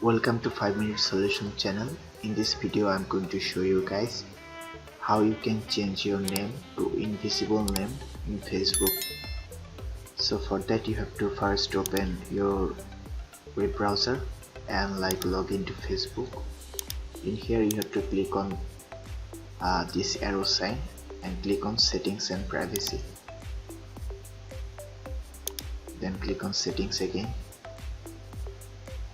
Welcome to 5 Minute Solution channel. In this video I'm going to show you guys how you can change your name to invisible name in Facebook. So for that you have to first open your web browser and log into Facebook. In here you have to click on this arrow sign and click on settings and privacy. Then click on settings again,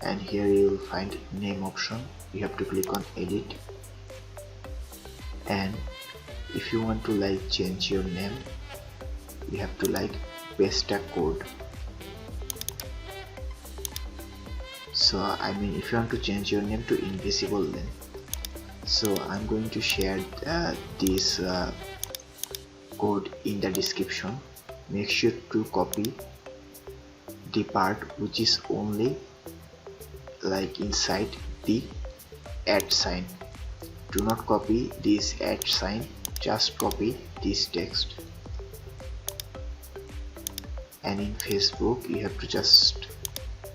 and here you will find name option. You have to click on edit, and if you want to change your name, you have to paste a code. So if you want to change your name to invisible name, so I'm going to share this code in the description. Make sure to copy the part which is only inside the @ sign. Do not copy this @ sign, just copy this text. And in Facebook you have to just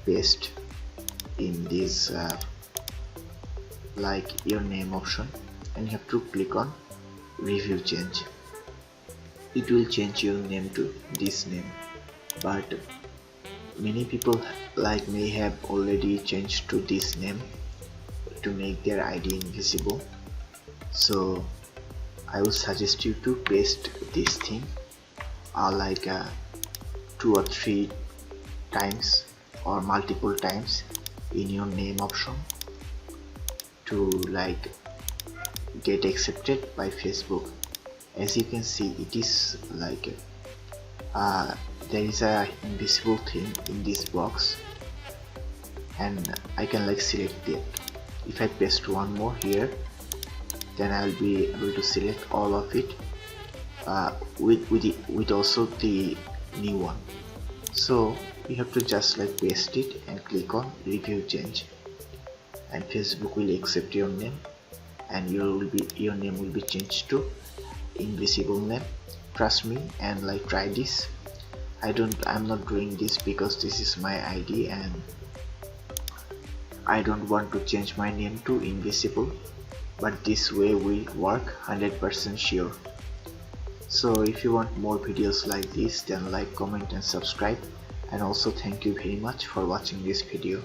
paste in this your name option, and you have to click on review change. It will change your name to this name, but many people may have already changed to this name to make their ID invisible. So I would suggest you to paste this thing 2 or 3 times or multiple times in your name option to get accepted by Facebook. As you can see, it is there is a invisible thing in this box, and I can select it. If I paste one more here, then I will be able to select all of it with also the new one. So you have to just paste it and click on review change, and Facebook will accept your name, and your name will be changed to invisible name. Trust me and try this. I'm not doing this because this is my ID and I don't want to change my name to invisible, but this way will work 100% sure. So if you want more videos like this, then comment and subscribe, and also thank you very much for watching this video.